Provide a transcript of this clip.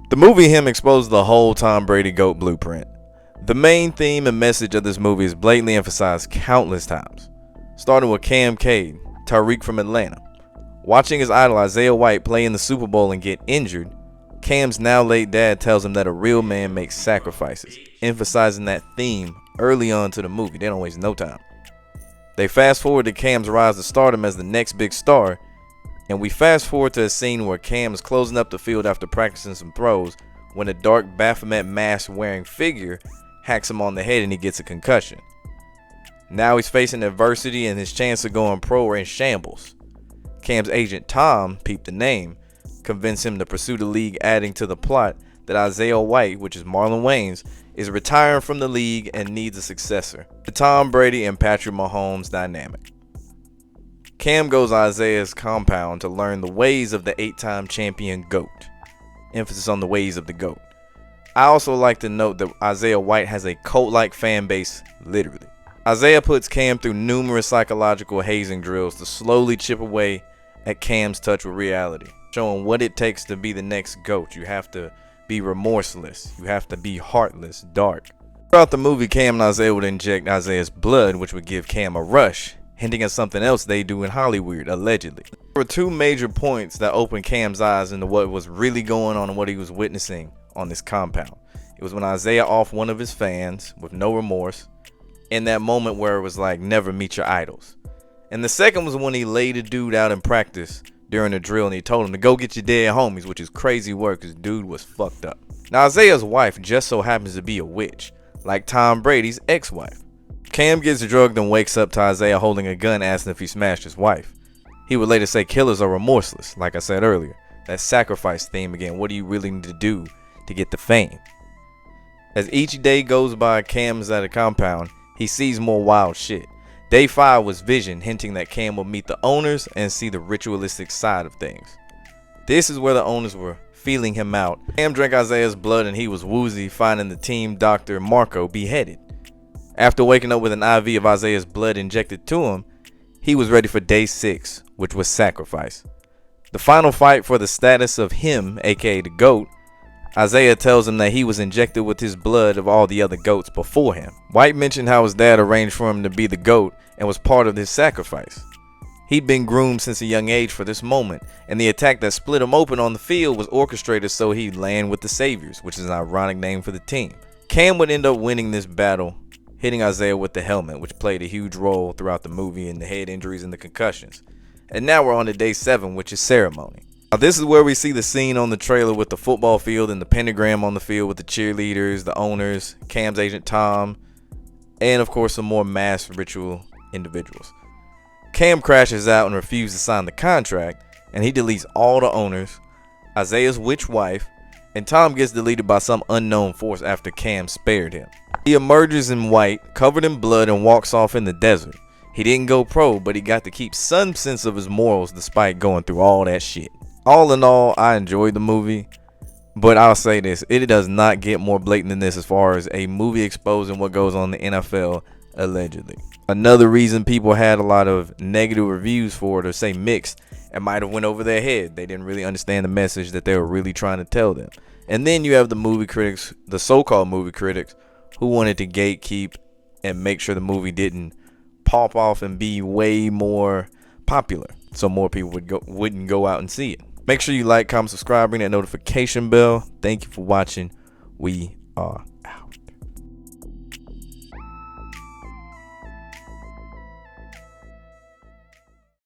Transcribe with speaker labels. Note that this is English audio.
Speaker 1: The movie Him exposed the whole Tom Brady GOAT blueprint. The main theme and message of this movie is blatantly emphasized countless times, starting with Cam Cade, Tariq from Atlanta. Watching his idol Isaiah White play in the Super Bowl and get injured, Cam's now late dad tells him that a real man makes sacrifices, emphasizing that theme early on to the movie. They don't waste no time. They fast forward to Cam's rise to stardom as the next big star, and we fast forward to a scene where Cam is closing up the field after practicing some throws when a dark Baphomet mask wearing figure hacks him on the head and he gets a concussion. Now he's facing adversity and his chance of going pro are in shambles. Cam's agent Tom peeped the name, convinced him to pursue the league, adding to the plot that Isaiah White, which is Marlon Wayans, is retiring from the league and needs a successor. The Tom Brady and Patrick Mahomes dynamic. Cam goes to Isaiah's compound to learn the ways of the 8-time champion GOAT. Emphasis on the ways of the GOAT. I also like to note that Isaiah White has a cult-like fan base, literally. Isaiah puts Cam through numerous psychological hazing drills to slowly chip away at Cam's touch with reality, showing what it takes to be the next GOAT. You have to be remorseless. You have to be heartless, dark. Throughout the movie, Cam and Isaiah would inject Isaiah's blood, which would give Cam a rush, hinting at something else they do in Hollywood, allegedly. There were two major points that opened Cam's eyes into what was really going on and what he was witnessing on this compound. It was when Isaiah offed one of his fans with no remorse, in that moment where it was like, never meet your idols. And the second was when he laid a dude out in practice during the drill and he told him to go get your dead homies, which is crazy work because dude was fucked up. Now Isaiah's wife just so happens to be a witch, like Tom Brady's ex-wife. Cam gets drugged and wakes up to Isaiah holding a gun, asking if he smashed his wife. He would later say killers are remorseless, like I said earlier. That sacrifice theme again. What do you really need to do to get the fame? As each day goes by, Cam is at a compound. He sees more wild shit. Day 5 was Vision, hinting that Cam will meet the owners and see the ritualistic side of things. This is where the owners were feeling him out. Cam drank Isaiah's blood and he was woozy, finding the team doctor Marco beheaded. After waking up with an IV of Isaiah's blood injected to him, he was ready for day 6, which was sacrifice. The final fight for the status of him, aka the GOAT. Isaiah tells him that he was injected with his blood of all the other GOATs before him. White mentioned how his dad arranged for him to be the GOAT and was part of his sacrifice. He'd been groomed since a young age for this moment, and the attack that split him open on the field was orchestrated so he'd land with the Saviors, which is an ironic name for the team. Cam would end up winning this battle, hitting Isaiah with the helmet, which played a huge role throughout the movie in the head injuries and the concussions. And now we're on to day 7, which is ceremony. Now this is where we see the scene on the trailer with the football field and the pentagram on the field with the cheerleaders, the owners, Cam's agent Tom, and of course some more mass ritual individuals. Cam crashes out and refuses to sign the contract, and he deletes all the owners, Isaiah's witch wife, and Tom gets deleted by some unknown force after Cam spared him. He emerges in white, covered in blood, and walks off in the desert. He didn't go pro, but he got to keep some sense of his morals despite going through all that shit. All in all, I enjoyed the movie, but I'll say this, it does not get more blatant than this as far as a movie exposing what goes on in the NFL, allegedly. Another reason people had a lot of negative reviews for it, or say mixed, it might have went over their head. They didn't really understand the message that they were really trying to tell them. And then you have the movie critics, the so-called movie critics, who wanted to gatekeep and make sure the movie didn't pop off and be way more popular, so more people wouldn't go out and see it. Make sure you like, comment, subscribe, ring that notification bell. Thank you for watching. We are